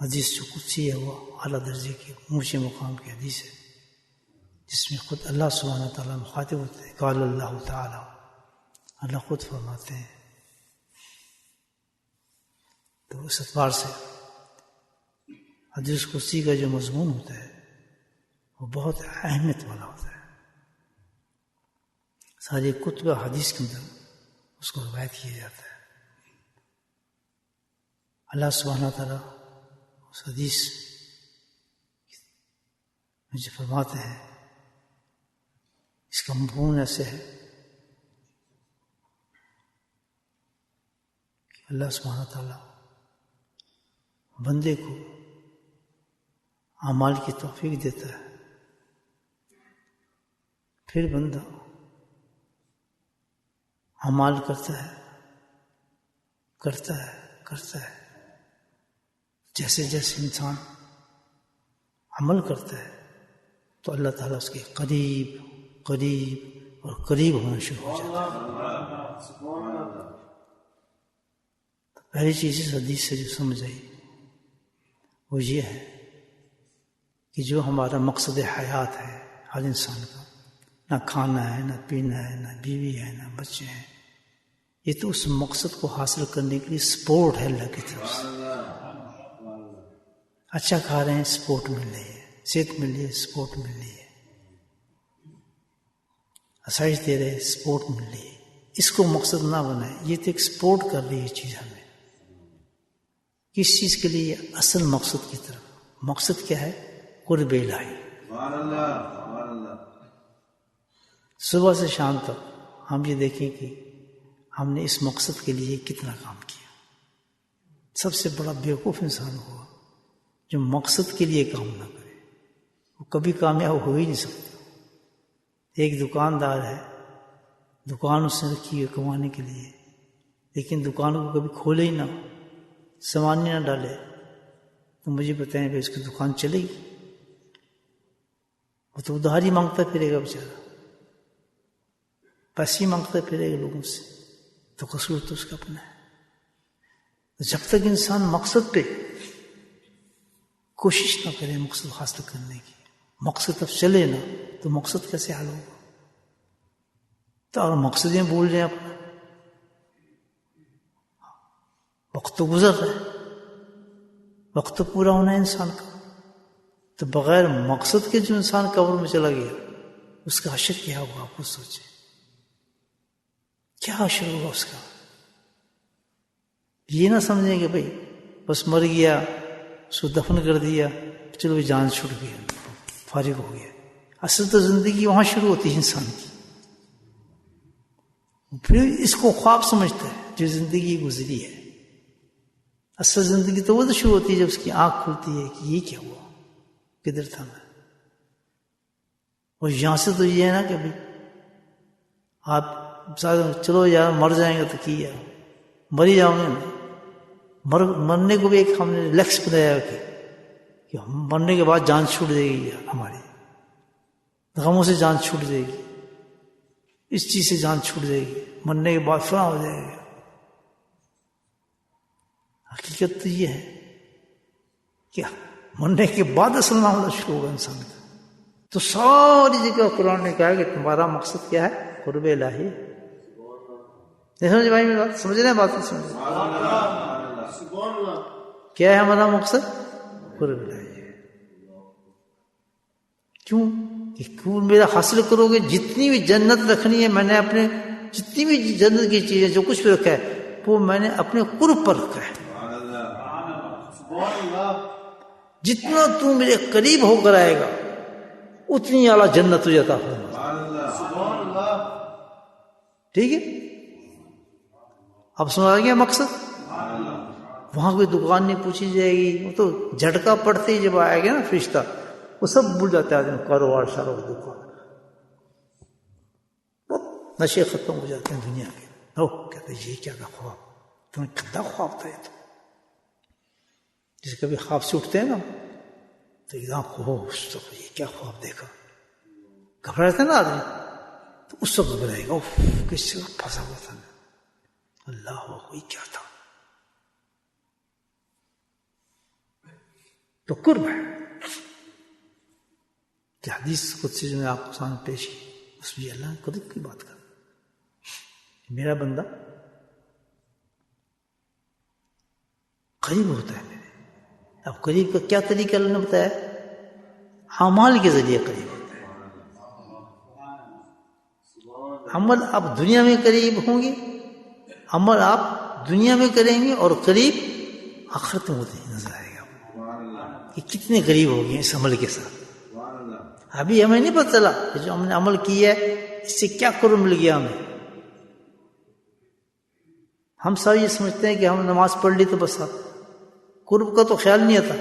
حدیث جو قدسی ہے وہ اعلیٰ درجے کی اونچے مقام کی حدیث ہے، جس میں خود اللہ سبحانہ تعالیٰ مخاطب ہوتے ہیں. قال اللہ تعالیٰ، اللہ خود فرماتے ہیں. تو اس اعتبار سے حدیث قدسی کا جو مضمون ہوتا ہے وہ بہت اہمیت والا ہوتا ہے. ساری کتب حدیث کے اندر اس کو روایت کیا جاتا ہے. اللہ سبحانہ تعالیٰ اس حدیث میں جو فرماتے ہیں اس کا مفہوم ایسے ہے کہ اللہ سبحانہ تعالیٰ بندے کو اعمال کی توفیق دیتا ہے، پھر بندہ اعمال کرتا ہے. جیسے جیسے انسان عمل کرتا ہے تو اللہ تعالیٰ اس کے قریب اور قریب ہونا شروع ہو جاتا ہے. تو پہلی چیز اس حدیث سے جو سمجھ آئی وہ یہ ہے کہ جو ہمارا مقصد حیات ہے ہر انسان کا، نہ کھانا ہے، نہ پینا ہے، نہ بیوی ہے، نہ بچے ہیں، یہ تو اس مقصد کو حاصل کرنے کے لیے سپورٹ ہے اللہ کی طرف سے. اچھا کھا رہے ہیں، سپورٹ مل رہی ہے، صحت مل رہی ہے، سپورٹ مل رہی ہے، آسائش دے رہے، سپورٹ مل رہی ہے. اس کو مقصد نہ بنائے، یہ تو ایک سپورٹ کر رہی ہے چیز ہمیں. کس چیز کے لیے؟ اصل مقصد کی طرف. مقصد کیا ہے؟ قرب الہی. صبح سے شام تک ہم یہ دیکھیں کہ ہم نے اس مقصد کے لیے کتنا کام کیا. سب سے بڑا بیوقوف انسان ہوا جو مقصد کے لیے کام نہ کرے، وہ کبھی کامیاب ہو ہی نہیں سکتا. ایک دکاندار ہے، دکان اس نے رکھی ہے کمانے کے لیے، لیکن دکان کو کبھی کھولے ہی نہ، سامان ہی نہ ڈالے، تو مجھے بتائیں بھائی اس کی دکان چلے گی؟ وہ تو ادھار ہی مانگتا پھرے گا بیچارہ، پیسے ہی مانگتا پھرے گا لوگوں سے. تو قصور تو اس کا اپنا ہے. جب تک انسان مقصد پہ کوشش نہ کرے مقصد حاصل کرنے کی، مقصد اب چلے نا تو مقصد کیسے حل ہوگا؟ تو اور مقصدیں بھول جائیں اپنا. وقت تو گزر رہا ہے، وقت تو پورا ہونا ہے انسان کا. تو بغیر مقصد کے جو انسان قبر میں چلا گیا اس کا حشر کیا ہوگا؟ آپ خود سوچیں کیا حشر ہوگا اس کا. یہ نہ سمجھیں کہ بھائی بس مر گیا، اس کو دفن کر دیا، چلو جان چھوٹ گیا، فارغ ہو گیا. اصل تو زندگی وہاں شروع ہوتی ہے انسان کی. پھر اس کو خواب سمجھتا ہے جو زندگی گزری ہے. اصل زندگی تو وہ تو شروع ہوتی ہے جب اس کی آنکھ کھلتی ہے کہ یہ کیا ہوا، کدھر تھا میں. اور یہاں سے تو یہ ہے نا کہ بھائی آپ چلو یار مر جائیں گے تو کیا، مر ہی جاؤں گے نا. مرنے کو بھی ایک ہم نے لکش بنایا کہ ہم مرنے کے بعد جان چھوٹ جائے گی، ہماری غموں سے جان چھوٹ جائے گی، اس چیز سے جان چھوٹ جائے گی، مرنے کے بعد فلاں ہو جائے گا. حقیقت تو یہ ہے کہ مرنے کے بعد اصل معاملہ شروع ہوگا انسان کا. تو ساری جگہ قرآن نے کہا کہ تمہارا مقصد کیا ہے؟ قرب الہی. سمجھ بھائی میری بات سمجھ رہے ہیں؟ بات سمجھ کیا ہے ہمارا مقصد؟ قرب الہی. کیوں کہ میرا حاصل کرو گے جتنی بھی جنت رکھنی ہے، میں نے اپنے جتنی بھی جنت کی چیزیں جو کچھ بھی رکھا ہے وہ میں نے اپنے قرب پر رکھا ہے. جتنا تو میرے قریب ہو کر آئے گا اتنی اعلیٰ جنت ہو جاتا ہے. ٹھیک ہے؟ اب سمجھ آ گیا مقصد. وہاں کوئی دکان نہیں پوچھی جائے گی، وہ تو جھٹکا پڑتے ہی جب آئے گا نا فرشتہ وہ سب بھول جاتا ہے آدمی، کاروبار سارا دکان، نشے ختم ہو جاتے ہیں دنیا کے. کہتے ہیں یہ کیا تھا خواب، تمہیں کتنا خواب تھا یہ تو. جسے کبھی خواب سے اٹھتے ہیں نا تو ایک دم یہ کیا خواب دیکھا، گھبرا جاتا ہے نا آدمی، تو اس وقت گھبرائے گا کس سے پھنسا ہوا تھا، اللہ کوئی کیا تھا. تو قرب ہے. کہ حدیث قدسی جو میں آپ کو سامنے پیش کی اس میں اللہ قرب کی بات کر، میرا بندہ قریب ہوتا ہے میرے. اب قریب کا کیا طریقہ اللہ نے بتایا؟ اعمال کے ذریعے قریب ہوتا ہے. عمل آپ دنیا میں قریب ہوں گے، عمل آپ دنیا میں کریں گے، اور قریب آخرت میں ہوتے نظر آئے گا کہ کتنے قریب ہو گئے اس عمل کے ساتھ. ابھی ہمیں نہیں پتہ چلا کہ جو ہم نے عمل کیا ہے اس سے کیا قرب مل گیا ہمیں. ہم سب یہ سمجھتے ہیں کہ ہم نماز پڑھ لی تو بس اب قرب کا تو خیال نہیں آتا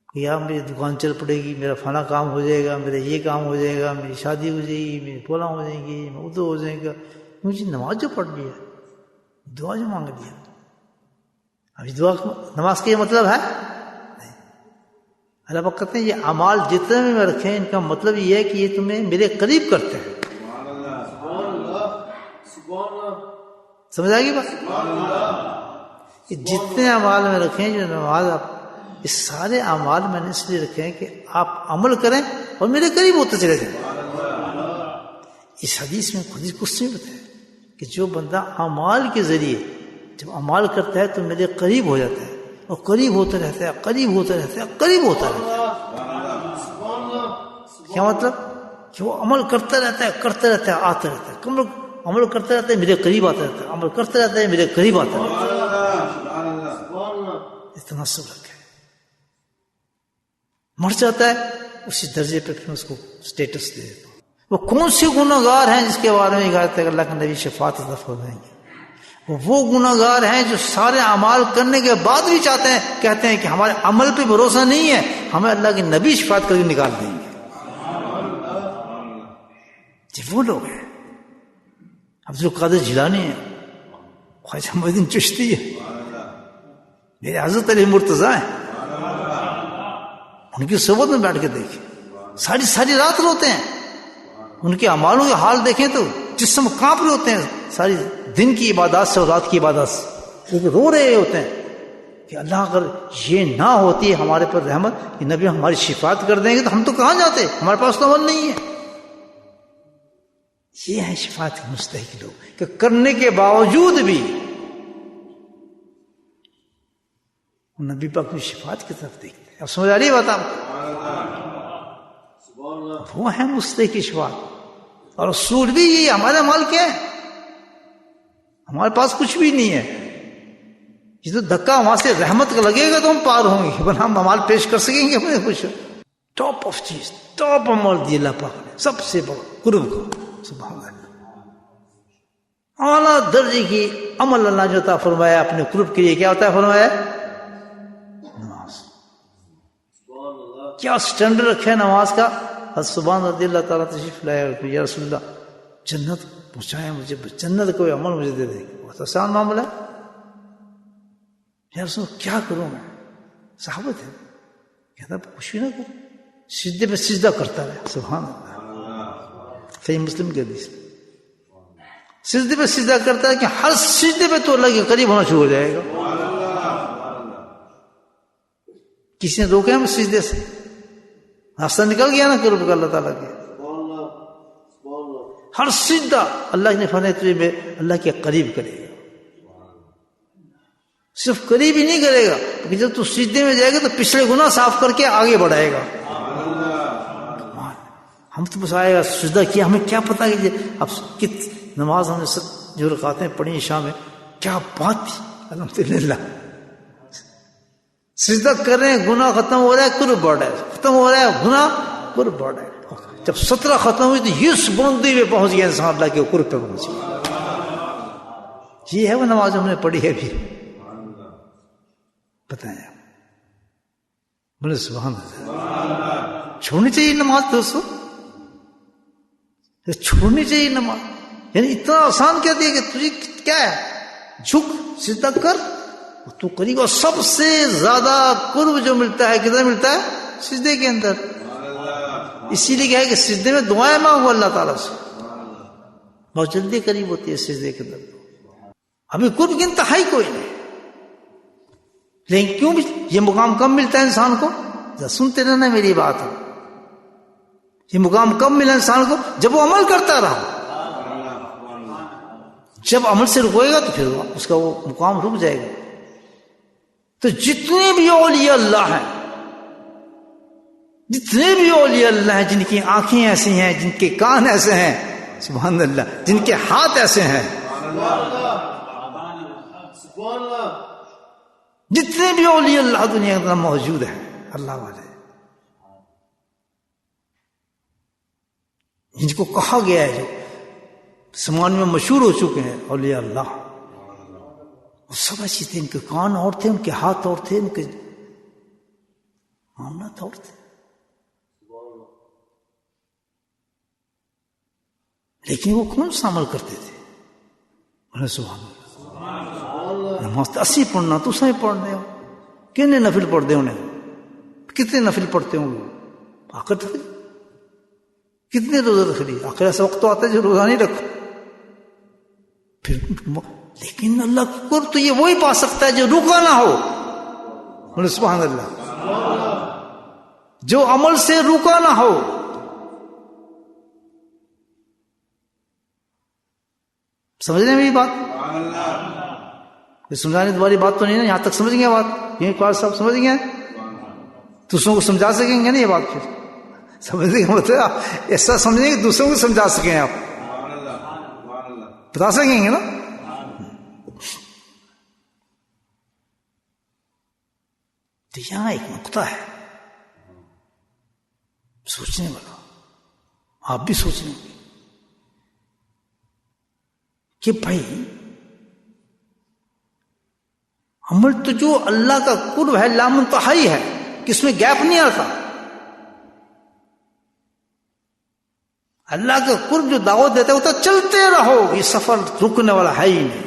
کہ یار میری دکان چل پڑے گی، میرا فلاں کام ہو جائے گا، میرا یہ کام ہو جائے گا، میری شادی ہو جائے گی، میری فلاں ہو جائیں گی، میں ادھر ہو جائے گا. مجھے نماز جو پڑھ لی ہے، دعا جو مانگ لیا، ابھی دعا نماز کا یہ مطلب ہے نہیں. اللہ پاک کہتے ہیں یہ اعمال جتنے میں رکھیں ان کا مطلب یہ ہے کہ یہ تمہیں میرے قریب کرتے ہیں. سمجھ آئے گی بات؟ کہ جتنے اعمال میں رکھیں جو نماز آپ، اس سارے اعمال میں نے اس لیے رکھے ہیں کہ آپ عمل کریں اور میرے قریب ہوتے چلے جائیں. اس حدیث میں خود کچھ نہیں بتایا کہ جو بندہ اعمال کے ذریعے جب اعمال کرتا ہے تو میرے قریب ہو جاتا ہے، اور قریب ہوتا رہتا ہے، قریب ہوتا رہتا ہے، قریب ہوتا رہتا ہے. کیا مطلب؟ کہ وہ عمل کرتا رہتا ہے، کرتا رہتا ہے، آتا رہتا ہے، عمل کرتا رہتا ہے میرے قریب آتا رہتا ہے، عمل کرتا رہتا ہے میرے قریب آتا رہتا ہے. اتنا سب رکھے. مر جاتا ہے اسی درجے پہ پھر اس کو سٹیٹس دے دیتا. وہ کون سے گناہ گار ہیں جس کے بارے میں کہتے ہیں اللہ کے نبی شفاعت عطا فرمائیں گے؟ وہ گناہ گار ہیں جو سارے اعمال کرنے کے بعد بھی چاہتے ہیں، کہتے ہیں کہ ہمارے عمل پہ بھروسہ نہیں ہے، ہمیں اللہ کے نبی شفاعت کر کے نکال دیں گے. یہ وہ لوگ ہیں. عبد القادر جیلانی ہے، خواجہ محی الدین چشتی ہے، میرے حضرت علی مرتضیٰ ہیں. ان کی صحبت میں بیٹھ کے دیکھیں، ساری رات روتے ہیں. ان کے اعمالوں کے حال دیکھیں تو جسم کانپ رہے ہوتے ہیں ساری دن کی عبادات سے اور رات کی عبادات سے، لیکن رو رہے ہوتے ہیں کہ اللہ اگر یہ نہ ہوتی ہمارے پر رحمت کہ نبی ہماری شفاعت کر دیں گے تو ہم تو کہاں جاتے، ہمارے پاس تو عمل نہیں ہے. یہ ہے شفاعت کے مستحق لوگ کہ کرنے کے باوجود بھی نبی پاک کی شفاعت کی طرف دیکھتے ہیں. اب سمجھ آ رہی ہے بات آپ کو؟ وہ ہے مستحق کی شفاعت. اور رسول بھی یہ ہمارا مال کیا ہے؟ ہمارے پاس کچھ بھی نہیں ہے. یہ تو دھکا وہاں سے رحمت کا لگے گا تو ہم پار ہوں گے، ورنہ ہم عمل پیش کر سکیں گے اپنے کچھ. ٹاپ آف چیز، ٹاپ عمل دی اللہ پاک نے، سب سے بڑا قرب کو. سبحان اللہ، اعلیٰ درجے کی عمل اللہ جو عطا فرمایا اپنے قرب کے لیے. کیا عطا فرمایا؟ نماز. کیا سٹینڈرڈ رکھا ہے نماز کا؟ حضرت سبحان رضی اللہ تعالیٰ تشریف لائے، یا رسول اللہ جنت پہنچائیں مجھے، جنت کوئی عمل مجھے دے دے. بہت آسان معاملہ ہے. یا رسول اللہ کیا کروں میں؟ صحابت ہے، کہتا کچھ بھی نہ کرو، سجدے پہ سجدہ کرتا رہے. سبحان اللہ، صحیح مسلم کے حدیث، سجدے پہ سجدہ کرتا ہے کہ ہر سجدے پہ تو اللہ کے قریب ہونا شروع ہو جائے گا. کسی نے روکے ہم سجدے سے؟ راستہ نکل گیا نا قرب کا اللہ تعالیٰ کے. ہر سجدہ اللہ نے فرمایا تجھے میں اللہ کے قریب کرے گا. صرف قریب ہی نہیں کرے گا کہ جب تو سجدے میں جائے گا تو پچھلے گناہ صاف کر کے آگے بڑھائے گا. ہم تو بس آئے گا سجدہ کیا، ہمیں کیا پتا کہ اب نماز ہم نے جو رکعتیں پڑھی شام میں کیا بات تھی. الحمدللہ سجدہ کر رہے ہیں، گناہ ختم ہو رہا ہے، قرب بڑھ رہا ہے، ختم ہو رہا ہے گناہ، قرب بڑھ رہا ہے. جب 17 ختم ہوئی تو اس بلندی پہ پہنچ گیا انسان، اللہ کے قرب پہ پہنچ گیا. یہ ہے وہ نماز ہم نے پڑھی ہے ابھی. بتائیں بولے سبحان اللہ. چھوڑنی چاہیے نماز دوستو، چھوڑنی چاہیے نماز. یعنی اتنا آسان کیا دیا کہ تجھے کیا ہے، جھک سجدہ کر تو قریب. اور سب سے زیادہ قرب جو ملتا ہے کدھر ملتا ہے؟ سجدے کے اندر. اسی لیے کیا ہے کہ سجدے میں دعائیں مانگو اللہ تعالیٰ سے، بہت جلدی قریب ہوتی ہے سجدے کے اندر. ابھی قرب کی انتہائی کوئی نہیں. لیکن کیوں یہ مقام کب ملتا ہے انسان کو؟ سنتے رہنا میری بات. یہ مقام کب ملا انسان کو؟ جب وہ عمل کرتا رہا. جب عمل سے رکوئے گا تو پھر اس کا وہ مقام رک جائے گا. تو جتنے بھی اولیاء اللہ ہیں، جتنے بھی اولیاء اللہ ہیں، جن کی آنکھیں ایسی ہیں، جن کے کان ایسے ہیں، سبحان اللہ، جن کے ہاتھ ایسے ہیں، جتنے بھی اولیاء اللہ دنیا کے اندر موجود ہیں، اللہ والے، جن کو کہا گیا ہے، جو زمانے میں مشہور ہو چکے ہیں اولیاء اللہ، وہ سب ایسی تھے. ان کے کان اور تھے، ان کے ہاتھ اور تھے، ان کے معاملات اور تھے، لیکن وہ کون سا عمل کرتے تھے؟ سبحان اللہ. نماز اسی پڑھنا تو سائیں پڑھنے ہو، کتنے نفل پڑھتے انہیں، کتنے نفل پڑھتے ہوں لوگ، آخر تک کتنے روزہ رکھ آخر ایسا وقت تو آتا ہے جو روزہ نہیں رکھو پھر. لیکن اللہ کا قرب تو یہ وہی پا سکتا ہے جو رکا نہ ہو. سبحان اللہ. جو عمل سے رکا نہ ہو. سمجھ رہے ہیں میری بات؟ سمجھانے والی بات تو نہیں نا، یہاں تک سمجھ گئے بات؟ یہ قاری صاحب سمجھ گئے؟ دوسروں کو سمجھا سکیں گے نا یہ بات؟ پھر سمجھنے کا مطلب ایسا سمجھیں کہ دوسروں کو سمجھا سکیں آپ، بتا سکیں گے نا. تو یہاں ایک نقطہ ہے سوچنے والا، آپ بھی سوچیں گے کہ بھائی عمل تو جو اللہ کا قرب ہے لامنتہائی ہے کہ اس میں گیپ نہیں آتا. اللہ کا قرب جو دعوت دیتا ہے وہ تو چلتے رہو، یہ سفر رکنے والا ہے ہی نہیں.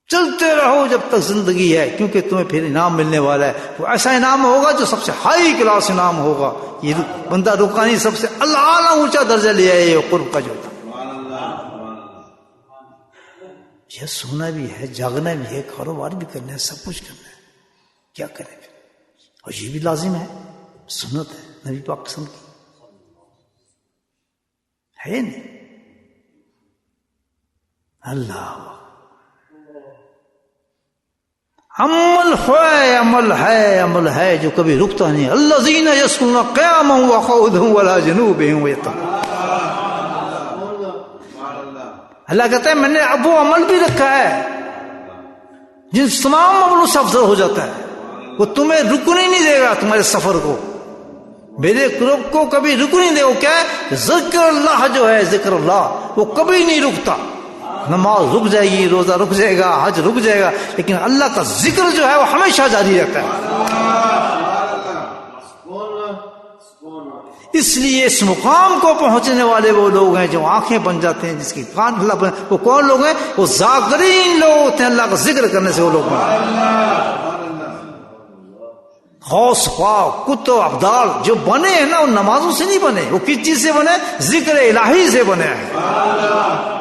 چلتے رہو جب تک زندگی ہے، کیونکہ تمہیں پھر انعام ملنے والا ہے. وہ ایسا انعام ہوگا جو سب سے ہائی کلاس انعام ہوگا. یہ بندہ رکا نہیں، سب سے اللہ اعلیٰ اونچا درجہ لے آئے یہ قرب کا جو تھا. یہ سونا بھی ہے، جاگنا بھی ہے، کاروبار بھی کرنا ہے، سب کچھ کرنا ہے. کیا کریں پھر؟ اور یہ بھی لازم ہے، سنت ہے نبی پاک قسم کی ہے نہیں. اللہ عمل ہے، عمل ہے، عمل ہے جو کبھی رکتا نہیں. الذین یصلون قیاما وقعودا وعلی جنوبہم ویتقون. اللہ کہتا ہے میں نے اب وہ عمل بھی رکھا ہے جن تمام عملوں سے افضل ہو جاتا ہے. وہ تمہیں رکنے نہیں دے گا، تمہارے سفر کو، میرے قرب کو کبھی رکنے نہیں دے گا. کیا ہے؟ ذکر اللہ جو ہے، ذکر اللہ وہ کبھی نہیں رکتا. نماز رک جائے گی، روزہ رک جائے گا، حج رک جائے گا، لیکن اللہ کا ذکر جو ہے وہ ہمیشہ جاری رہتا ہے. اس لیے اس مقام کو پہنچنے والے وہ لوگ ہیں جو آنکھیں بن جاتے ہیں، جس کی کان اللہ بن. وہ کون لوگ ہیں؟ وہ ذاکرین لوگ ہوتے ہیں. اللہ کا ذکر کرنے سے وہ لوگ ہیں. غوث خواہ کتب ابدال جو بنے ہیں نا، وہ نمازوں سے نہیں بنے. وہ کس چیز سے بنے؟ ذکر الہی سے بنے ہیں.